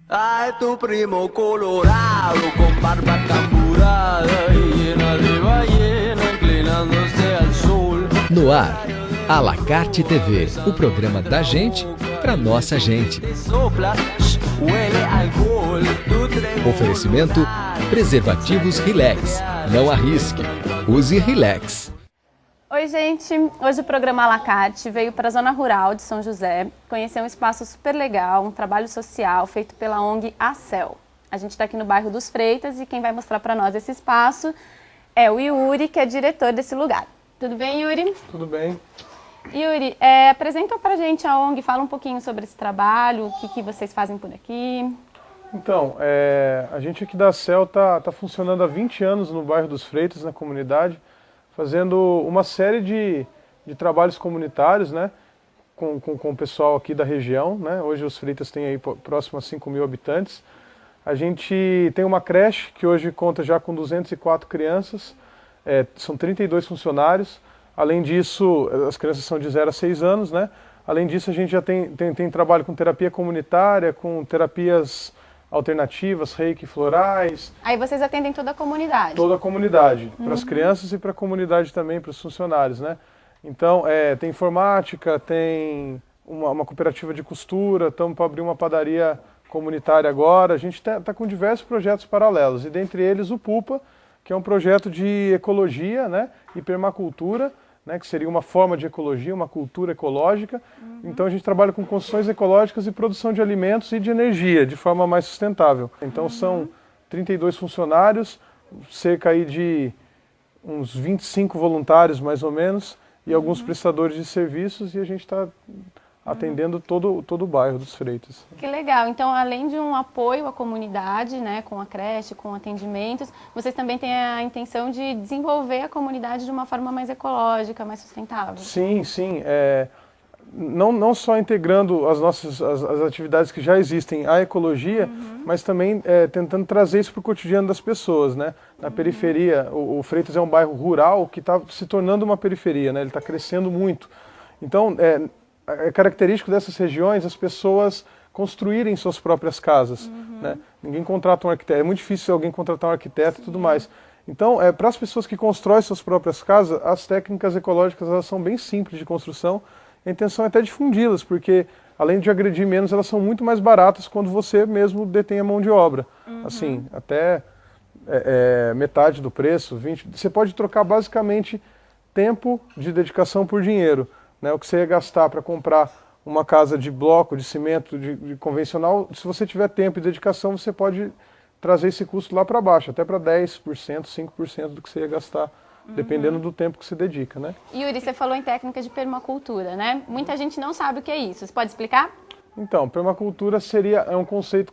Ay, tu primo colorado con barba camburada y llena de ballena inclinándose al sol. No ar, à la carte TV, o programa da gente para nossa gente. Oferecimento: preservativos Relax. Não arrisque, use Relax. Oi, gente! Hoje o programa à la carte veio para a zona rural de São José conhecer um espaço super legal, um trabalho social feito pela ONG ACEL. A gente está aqui no bairro dos Freitas e quem vai mostrar para nós esse espaço é o Yuri, que é diretor desse lugar. Tudo bem, Yuri? Tudo bem. Yuri, apresenta para a gente a ONG, fala um pouquinho sobre esse trabalho, o que vocês fazem por aqui. Então, a gente aqui da ACEL tá funcionando há 20 anos no bairro dos Freitas, na comunidade, fazendo uma série de trabalhos comunitários, né, com o pessoal aqui da região, né. Hoje os Freitas têm aí próximo a 5.000 habitantes. A gente tem uma creche que hoje conta já com 204 crianças, são 32 funcionários. Além disso, as crianças são de 0 a 6 anos, né. Além disso, a gente já tem trabalho com terapia comunitária, com terapias alternativas, reiki, florais. Aí vocês atendem toda a comunidade? Toda a comunidade, para as crianças e para a comunidade também, para os funcionários, né? Então, tem informática, tem uma cooperativa de costura, estamos para abrir uma padaria comunitária agora. A gente tá com diversos projetos paralelos, e dentre eles o PUPA, que é um projeto de ecologia, né, e permacultura, né, que seria uma forma de ecologia, uma cultura ecológica. Então a gente trabalha com construções ecológicas e produção de alimentos e de energia de forma mais sustentável. Então são 32 funcionários, cerca aí de uns 25 voluntários mais ou menos, e alguns prestadores de serviços, e a gente está atendendo todo o bairro dos Freitas. Que legal! Então, além de um apoio à comunidade, né, com a creche, com atendimentos, vocês também têm a intenção de desenvolver a comunidade de uma forma mais ecológica, mais sustentável? Sim, sim. Não só integrando as atividades que já existem à ecologia, mas também tentando trazer isso para o cotidiano das pessoas, né? Na periferia, o Freitas é um bairro rural que está se tornando uma periferia, né? Ele está crescendo muito. Então, é característico dessas regiões as pessoas construírem suas próprias casas, né? Ninguém contrata um arquiteto, é muito difícil alguém contratar um arquiteto e tudo mais. Então, para as pessoas que constroem suas próprias casas, as técnicas ecológicas elas são bem simples de construção. A intenção é até difundi-las, porque além de agredir menos, elas são muito mais baratas quando você mesmo detém a mão de obra. Assim, até metade do preço, 20. Você pode trocar basicamente tempo de dedicação por dinheiro, né? O que você ia gastar para comprar uma casa de bloco, de cimento, de convencional, se você tiver tempo e dedicação, você pode trazer esse custo lá para baixo, até para 10%, 5% do que você ia gastar, dependendo do tempo que você dedica, né? Yuri, você falou em técnica de permacultura, né? Muita gente não sabe o que é isso. Você pode explicar? Então, permacultura é um conceito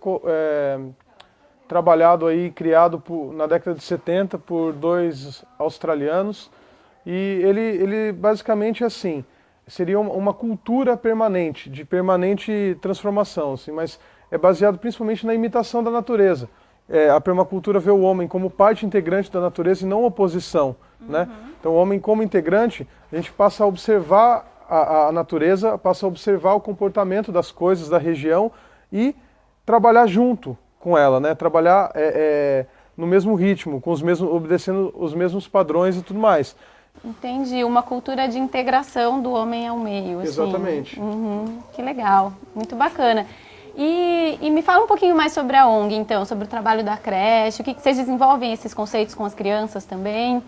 trabalhado aí, criado na década de 70 por 2 australianos, e ele basicamente é assim, seria uma cultura permanente, de permanente transformação, assim, mas é baseado principalmente na imitação da natureza. A permacultura vê o homem como parte integrante da natureza e não oposição, né? Então o homem como integrante, a gente passa a observar a natureza, passa a observar o comportamento das coisas da região e trabalhar junto com ela, né? Trabalhar no mesmo ritmo, obedecendo os mesmos padrões e tudo mais. Entendi, uma cultura de integração do homem ao meio. Assim. Exatamente. Que legal, muito bacana. E me fala um pouquinho mais sobre a ONG, então, sobre o trabalho da creche, o que vocês desenvolvem esses conceitos com as crianças também?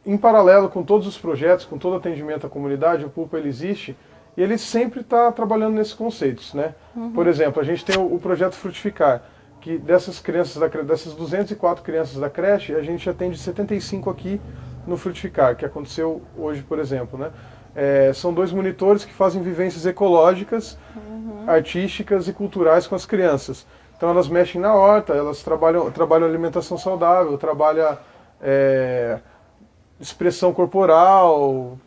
Em paralelo com todos os projetos, com todo o atendimento à comunidade, o PUPA ele existe e ele sempre está trabalhando nesses conceitos, né? Por exemplo, a gente tem o projeto Frutificar, que dessas 204 crianças da creche, a gente atende 75 aqui no Frutificar, que aconteceu hoje, por exemplo, né? São 2 monitores que fazem vivências ecológicas, artísticas e culturais com as crianças. Então elas mexem na horta, elas trabalham alimentação saudável, trabalham expressão corporal,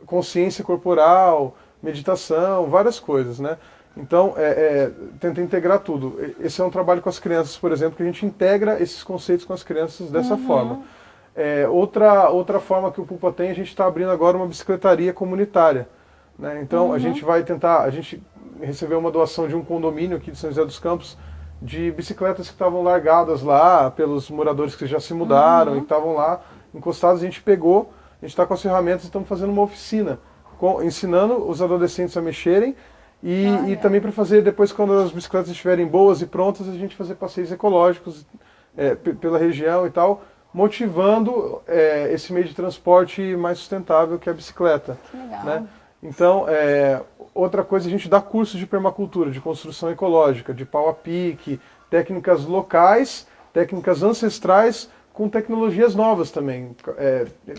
consciência corporal, meditação, várias coisas, né? Então, tenta integrar tudo. Esse é um trabalho com as crianças, por exemplo, que a gente integra esses conceitos com as crianças dessa forma. Outra forma que o PUPA tem, a gente está abrindo agora uma bicicletaria comunitária, né? Então, a gente vai tentar, a gente recebeu uma doação de um condomínio aqui de São José dos Campos, de bicicletas que estavam largadas lá pelos moradores que já se mudaram e que estavam lá encostados. A gente pegou, a gente está com as ferramentas e estamos fazendo uma oficina, ensinando os adolescentes a mexerem e também para fazer depois, quando as bicicletas estiverem boas e prontas, a gente fazer passeios ecológicos pela região e tal, motivando esse meio de transporte mais sustentável que é a bicicleta. Que legal. Né? Então, outra coisa, a gente dá cursos de permacultura, de construção ecológica, de pau a pique, técnicas locais, técnicas ancestrais, com tecnologias novas também.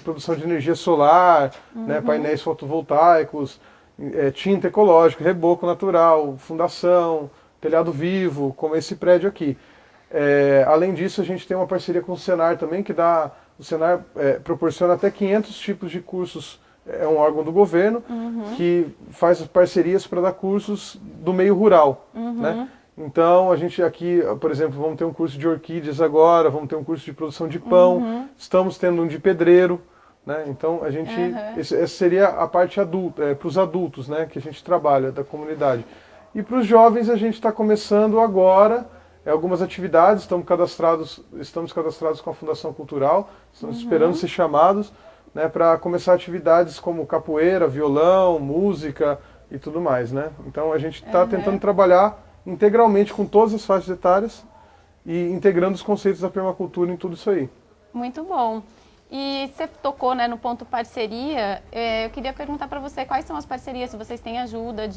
Produção de energia solar, né, painéis fotovoltaicos, tinta ecológica, reboco natural, fundação, telhado vivo, como esse prédio aqui. Além disso, a gente tem uma parceria com o Senar também, que o Senar proporciona até 500 tipos de cursos. É um órgão do governo que faz parcerias para dar cursos do meio rural. Né? Então, a gente aqui, por exemplo, vamos ter um curso de orquídeas agora, vamos ter um curso de produção de pão, estamos tendo um de pedreiro. Né? Então, a gente, essa seria a parte adulta, para os adultos, né, que a gente trabalha, da comunidade. E para os jovens, a gente está começando agora algumas atividades, estamos cadastrados com a Fundação Cultural, estamos esperando ser chamados, né, para começar atividades como capoeira, violão, música e tudo mais. Né? Então, a gente está tentando trabalhar integralmente com todas as faixas etárias e integrando os conceitos da permacultura em tudo isso aí. Muito bom. E você tocou, né, no ponto parceria, eu queria perguntar para você quais são as parcerias, se vocês têm ajuda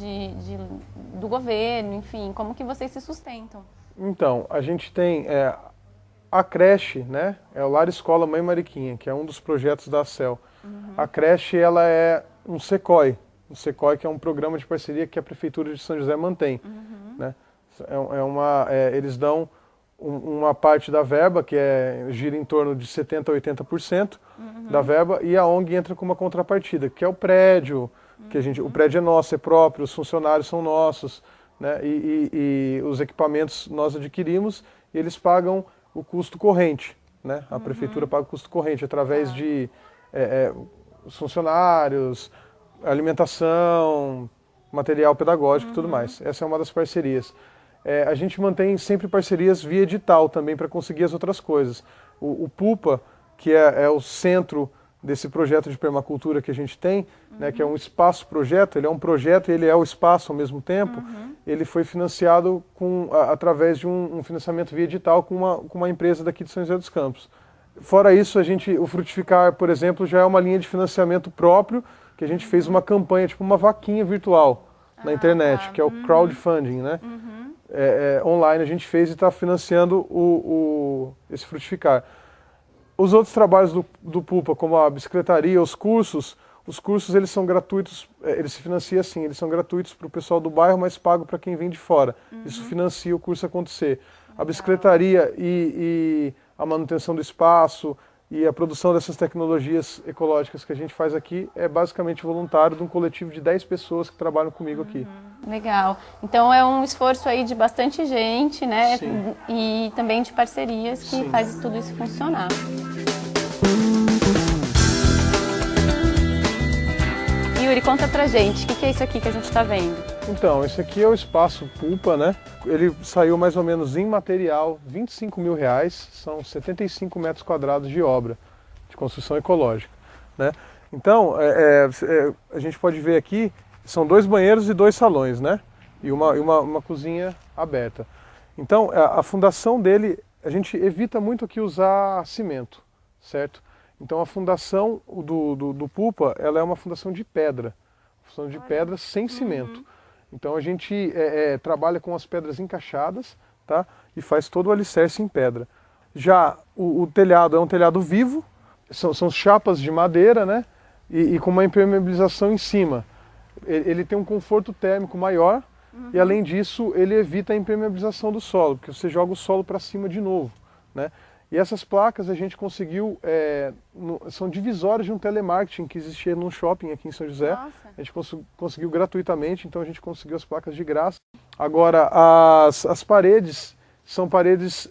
do governo, enfim, como que vocês se sustentam? Então, a gente tem a creche, né, é o Lar Escola Mãe Mariquinha, que é um dos projetos da ACEL. A creche, ela é um SECOI, que é um programa de parceria que a Prefeitura de São José mantém. Né? Eles dão uma parte da verba, que gira em torno de 70% a 80% da verba, e a ONG entra com uma contrapartida, que é o prédio, o prédio é nosso, é próprio, os funcionários são nossos, né? E os equipamentos nós adquirimos, e eles pagam o custo corrente. Né? A Prefeitura paga o custo corrente através de os funcionários, alimentação, material pedagógico e tudo mais. Essa é uma das parcerias. A gente mantém sempre parcerias via edital também para conseguir as outras coisas. O PUPA, que é o centro desse projeto de permacultura que a gente tem, né, que é um espaço-projeto, ele é um projeto e ele é o espaço ao mesmo tempo, ele foi financiado através de um financiamento via edital com uma empresa daqui de São José dos Campos. Fora isso, o Frutificar, por exemplo, já é uma linha de financiamento próprio, que a gente fez uma campanha, tipo uma vaquinha virtual na internet, que é o crowdfunding, né? Online a gente fez e está financiando esse Frutificar. Os outros trabalhos do PUPA, como a bicicletaria, os cursos eles são gratuitos, eles se financiam assim, eles são gratuitos para o pessoal do bairro, mas pago para quem vem de fora. Isso financia o curso acontecer. A bicicletaria e a manutenção do espaço e a produção dessas tecnologias ecológicas que a gente faz aqui é basicamente voluntário de um coletivo de 10 pessoas que trabalham comigo aqui. Legal. Então é um esforço aí de bastante gente, né? Sim. E também de parcerias que faz tudo isso funcionar. Yuri, conta pra gente, o que é isso aqui que a gente está vendo? Então, esse aqui é o espaço PUPA, né? Ele saiu mais ou menos em material R$25 mil, são 75 metros quadrados de obra, de construção ecológica, né? Então, a gente pode ver aqui, são 2 banheiros e 2 salões, né? E uma cozinha aberta. Então, a fundação dele, a gente evita muito aqui usar cimento, certo? Então a fundação do PUPA, ela é uma fundação de pedra, sem cimento. Então a gente trabalha com as pedras encaixadas, tá? E faz todo o alicerce em pedra. Já o telhado é um telhado vivo, são chapas de madeira, né? E com uma impermeabilização em cima. Ele tem um conforto térmico maior e além disso ele evita a impermeabilização do solo, porque você joga o solo para cima de novo, né? E essas placas a gente conseguiu, são divisórias de um telemarketing que existia num shopping aqui em São José. Nossa. A gente conseguiu gratuitamente, então a gente conseguiu as placas de graça. Agora, as paredes são paredes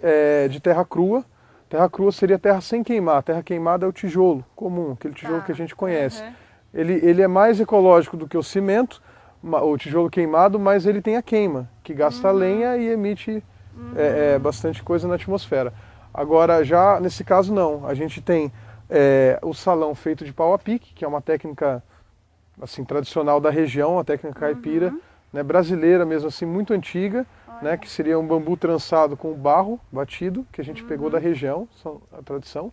de terra crua. Terra crua seria terra sem queimar. Terra queimada é o tijolo comum, aquele tijolo que a gente conhece. Ele é mais ecológico do que o cimento, o tijolo queimado, mas ele tem a queima, que gasta lenha e emite bastante coisa na atmosfera. Agora, já nesse caso não, a gente tem o salão feito de pau a pique, que é uma técnica assim, tradicional da região, a técnica caipira, né, brasileira mesmo assim, muito antiga, né, que seria um bambu trançado com barro batido, que a gente pegou da região, a tradição.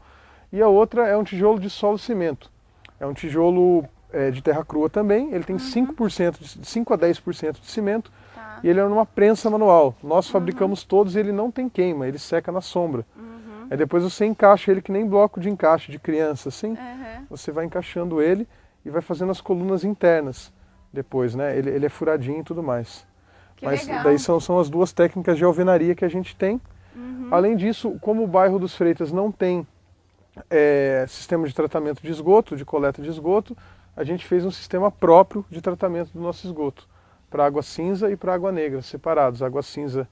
E a outra é um tijolo de solo cimento. É um tijolo de terra crua também, ele tem 5%, de 5 a 10% de cimento, e ele é numa prensa manual. Nós fabricamos todos e ele não tem queima, ele seca na sombra. Aí depois você encaixa ele que nem bloco de encaixe de criança, assim. Você vai encaixando ele e vai fazendo as colunas internas depois, né? Ele é furadinho e tudo mais. Mas legal. daí são as duas técnicas de alvenaria que a gente tem. Além disso, como o bairro dos Freitas não tem sistema de tratamento de esgoto, de coleta de esgoto, a gente fez um sistema próprio de tratamento do nosso esgoto, para água cinza e para água negra, separados. Água cinza,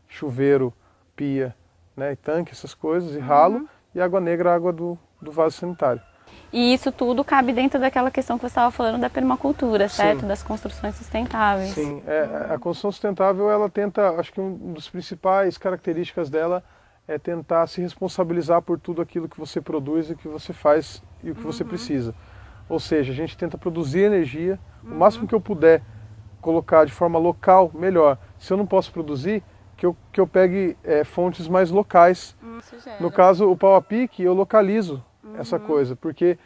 chuveiro, pia, né, e tanque, essas coisas, e ralo, e água negra, água do vaso sanitário. E isso tudo cabe dentro daquela questão que você estava falando da permacultura, certo? Sim. Das construções sustentáveis. Sim, a construção sustentável, ela tenta, acho que um dos principais características dela é tentar se responsabilizar por tudo aquilo que você produz e que você faz e o que você precisa. Ou seja, a gente tenta produzir energia, o máximo que eu puder colocar de forma local, melhor. Se eu não posso produzir, que eu pegue fontes mais locais. No caso, o pau a pique, eu localizo essa coisa, porque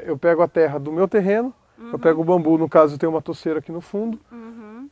eu pego a terra do meu terreno, eu pego o bambu, no caso tem uma toceira aqui no fundo,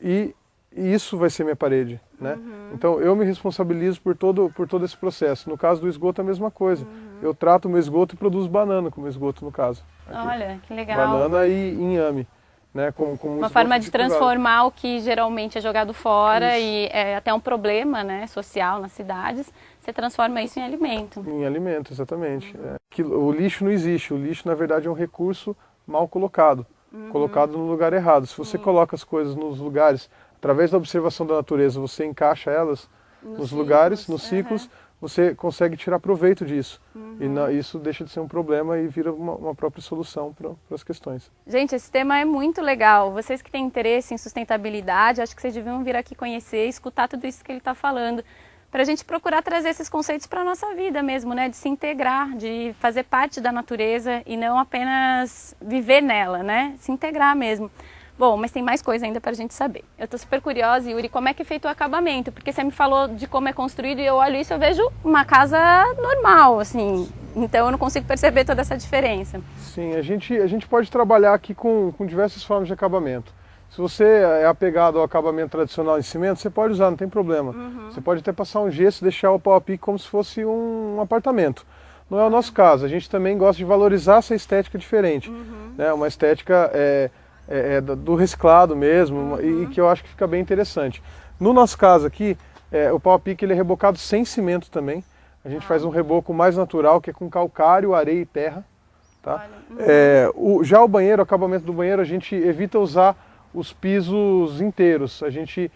e isso vai ser minha parede, né? Então eu me responsabilizo por todo esse processo. No caso do esgoto é a mesma coisa. Eu trato o meu esgoto e produzo banana com o meu esgoto, no caso. Aqui. Olha, que legal. Banana e inhame. Né, com uma forma de transformar o que geralmente é jogado fora e é até um problema, né, social nas cidades, você transforma isso em alimento. Em alimento, exatamente. O lixo não existe, o lixo na verdade é um recurso mal colocado, colocado no lugar errado. Se você coloca as coisas nos lugares, através da observação da natureza, você encaixa elas nos lugares, nos ciclos, você consegue tirar proveito disso. E isso deixa de ser um problema e vira uma própria solução para as questões. Gente, esse tema é muito legal. Vocês que têm interesse em sustentabilidade, acho que vocês deviam vir aqui conhecer e escutar tudo isso que ele está falando, para a gente procurar trazer esses conceitos para a nossa vida mesmo, né? De se integrar, de fazer parte da natureza e não apenas viver nela, né? Se integrar mesmo. Bom, mas tem mais coisa ainda para a gente saber. Eu estou super curiosa, Yuri, como é que é feito o acabamento? Porque você me falou de como é construído e eu olho isso, eu vejo uma casa normal, assim. Então eu não consigo perceber toda essa diferença. Sim, a gente pode trabalhar aqui com diversas formas de acabamento. Se você é apegado ao acabamento tradicional em cimento, você pode usar, não tem problema. Você pode até passar um gesso e deixar o pau a pique como se fosse um apartamento. Não é o nosso caso, a gente também gosta de valorizar essa estética diferente. Né? Uma estética do reciclado mesmo, e que eu acho que fica bem interessante. No nosso caso aqui, o pau a pique ele é rebocado sem cimento também. A gente faz um reboco mais natural, que é com calcário, areia e terra. Tá? Já o banheiro, o acabamento do banheiro, a gente evita usar os pisos inteiros. A gente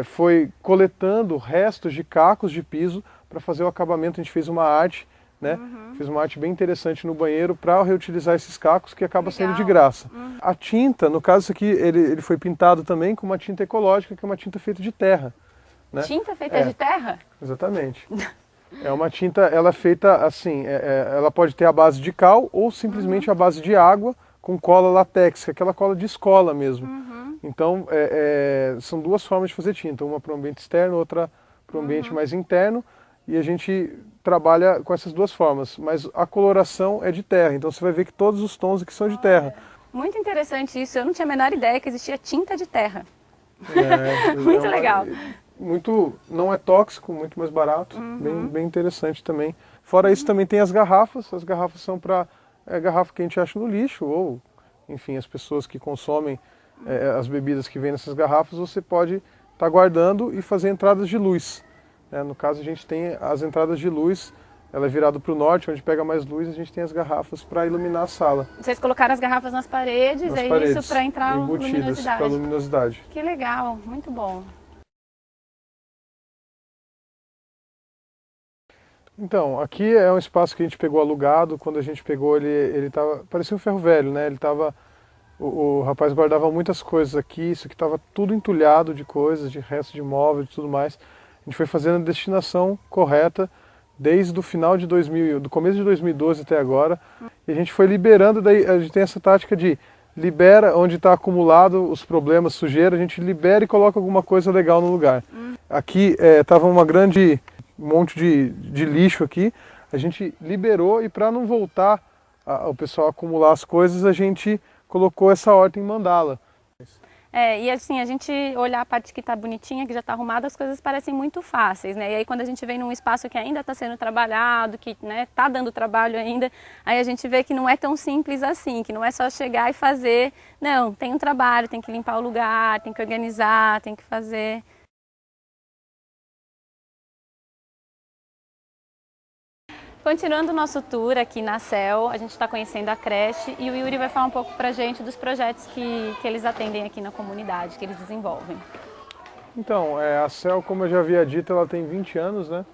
foi coletando restos de cacos de piso para fazer o acabamento. A gente fez uma arte, né? Fiz uma arte bem interessante no banheiro para reutilizar esses cacos, que acaba sendo de graça. A tinta, no caso isso aqui, ele foi pintado também com uma tinta ecológica, que é uma tinta feita de terra. Né? Tinta feita de terra? Exatamente. É uma tinta, ela é feita assim, ela pode ter a base de cal ou simplesmente a base de água com cola latex, que é aquela cola de escola mesmo. Então, são duas formas de fazer tinta, uma para o ambiente externo, outra para o ambiente mais interno. E a gente trabalha com essas duas formas, mas a coloração é de terra, então você vai ver que todos os tons aqui são de terra. Muito interessante isso, eu não tinha a menor ideia que existia tinta de terra. Muito legal. Não é tóxico, muito mais barato, bem interessante também. Fora isso também tem as garrafas são para garrafa que a gente acha no lixo, ou enfim, as pessoas que consomem as bebidas que vêm nessas garrafas, você pode estar guardando e fazer entradas de luz. No caso a gente tem as entradas de luz, ela é virada para o norte, onde pega mais luz, a gente tem as garrafas para iluminar a sala. Vocês colocaram as garrafas nas paredes, isso para entrar luminosidade. Para luminosidade. Que legal, muito bom. Então, aqui é um espaço que a gente pegou alugado. Quando a gente pegou, ele tava, parecia um ferro velho, né? O rapaz guardava muitas coisas aqui, isso aqui estava tudo entulhado de coisas, de restos de móvel e tudo mais. a gente foi fazendo a destinação correta desde o final de do começo de 2012 até agora, e a gente foi liberando, daí a gente tem essa tática de libera onde está acumulado os problemas, sujeira, a gente libera e coloca alguma coisa legal no lugar. Aqui estava um monte de lixo aqui, a gente liberou, e para não voltar o pessoal a acumular as coisas, a gente colocou essa horta em mandala. E assim, a gente olhar a parte que está bonitinha, que já está arrumada, as coisas parecem muito fáceis, né? E aí quando a gente vem num espaço que ainda está sendo trabalhado, que está dando trabalho ainda, aí a gente vê que não é tão simples assim, que não é só chegar e fazer. Não, tem um trabalho, tem que limpar o lugar, tem que organizar, tem que fazer. Continuando o nosso tour aqui na CEL, a gente está conhecendo a creche e o Yuri vai falar um pouco para a gente dos projetos que eles atendem aqui na comunidade, que eles desenvolvem. Então, a CEL, como eu já havia dito, ela tem 20 anos, né?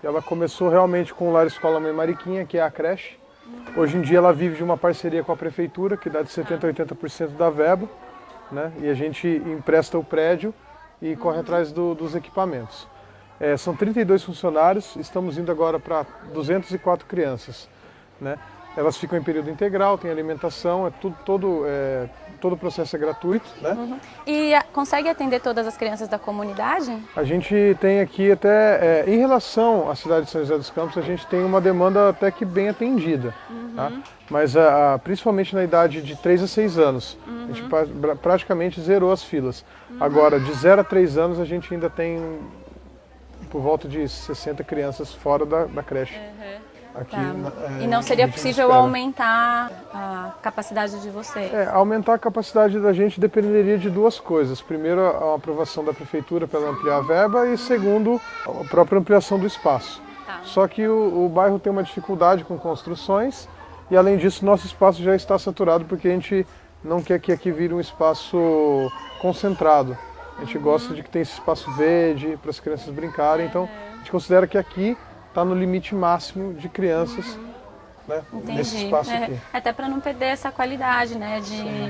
Ela começou realmente com o Lar Escola Mãe Mariquinha, que é a creche. Hoje em dia ela vive de uma parceria com a prefeitura, que dá de 70% a 80% da verba, né? E a gente empresta o prédio e corre atrás dos equipamentos. São 32 funcionários, estamos indo agora para 204 crianças, né? Elas ficam em período integral, tem alimentação, todo o processo é gratuito, né? E consegue atender todas as crianças da comunidade? A gente tem aqui até, em relação à cidade de São José dos Campos, a gente tem uma demanda até que bem atendida, tá? Mas principalmente na idade de 3 a 6 anos, a gente praticamente zerou as filas. Agora, de 0 a 3 anos, a gente ainda tem por volta de 60 crianças fora da creche. Aqui, e não seria possível aumentar a capacidade de vocês? Aumentar a capacidade da gente dependeria de duas coisas. Primeiro, a aprovação da prefeitura para ampliar a verba e segundo, a própria ampliação do espaço. Só que o bairro tem uma dificuldade com construções e, além disso, nosso espaço já está saturado porque a gente não quer que aqui vire um espaço concentrado. A gente gosta de que tenha esse espaço verde para as crianças brincarem, então a gente considera que aqui está no limite máximo de crianças, né, nesse espaço aqui. Até para não perder essa qualidade, né,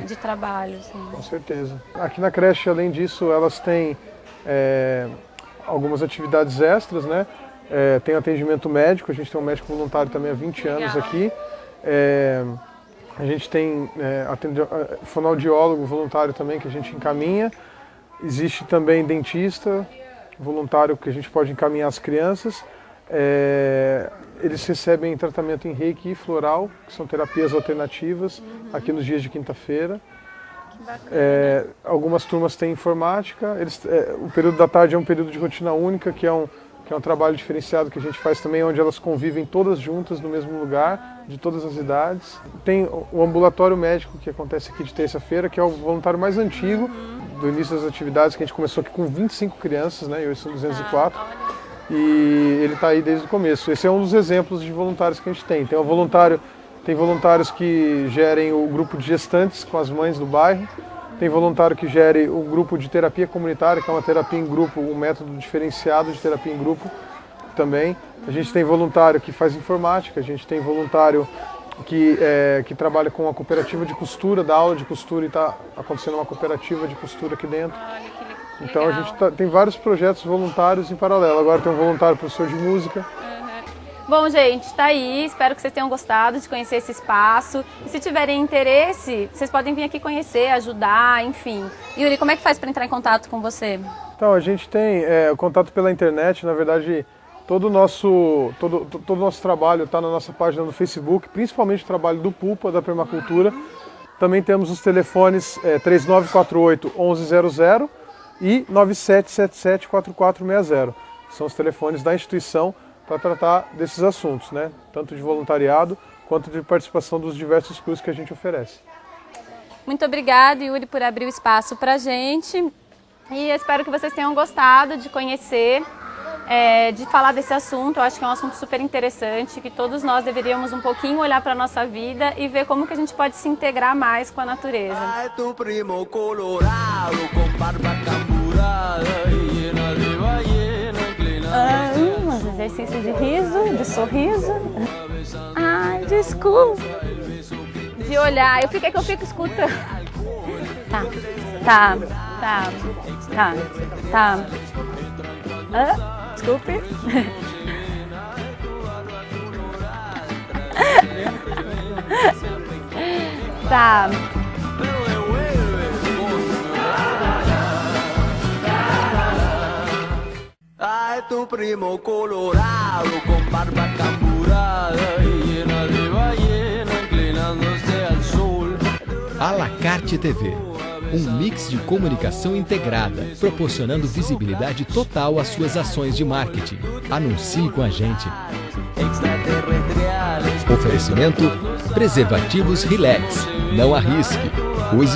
de trabalho. Assim. Com certeza. Aqui na creche, além disso, elas têm algumas atividades extras, né? Tem atendimento médico, a gente tem um médico voluntário também há 20 anos aqui. A gente tem fonoaudiólogo voluntário também que a gente encaminha. Existe também dentista voluntário que a gente pode encaminhar as crianças. Eles recebem tratamento em reiki e floral, que são terapias alternativas, aqui nos dias de quinta-feira. Algumas turmas têm informática. O período da tarde é um período de rotina única, que é um trabalho diferenciado que a gente faz também, onde elas convivem todas juntas no mesmo lugar, de todas as idades. Tem o ambulatório médico que acontece aqui de terça-feira, que é o voluntário mais antigo do início das atividades, que a gente começou aqui com 25 crianças, né, e hoje são 204. E ele está aí desde o começo. Esse é um dos exemplos de voluntários que a gente tem. Tem voluntários que gerem o grupo de gestantes com as mães do bairro. Tem voluntário que gere o grupo de terapia comunitária, que é uma terapia em grupo, um método diferenciado de terapia em grupo também. A gente tem voluntário que faz informática, a gente tem voluntário que trabalha com a cooperativa de costura, dá aula de costura e está acontecendo uma cooperativa de costura aqui dentro. Então a gente tem vários projetos voluntários em paralelo. Agora tem um voluntário professor de música. Bom, gente, tá aí. Espero que vocês tenham gostado de conhecer esse espaço. E se tiverem interesse, vocês podem vir aqui conhecer, ajudar, enfim. Yuri, como é que faz para entrar em contato com você? Então, a gente tem o contato pela internet. Na verdade, todo o nosso trabalho está na nossa página do Facebook, principalmente o trabalho do Pulpa, da Permacultura. Também temos os telefones 3948-1100 e 9777-4460. São os telefones da instituição para tratar desses assuntos, né? Tanto de voluntariado quanto de participação dos diversos cursos que a gente oferece. Muito obrigada, Yuri, por abrir o espaço para a gente. E eu espero que vocês tenham gostado de conhecer, de falar desse assunto. Eu acho que é um assunto super interessante, que todos nós deveríamos um pouquinho olhar para a nossa vida e ver como que a gente pode se integrar mais com a natureza. Exercício de riso, de sorriso. Ai, desculpa. De olhar. É que eu fico escutando. Tá. Desculpe. Tá. Ay, tu primo colorado con barba camburada y llena de ballena inclinándose al sol. A la Carte TV, um mix de comunicação integrada, proporcionando visibilidade total às suas ações de marketing. Anuncie com a gente. Extraterrestriales. Oferecimento: preservativos Relax. Não arrisque. Use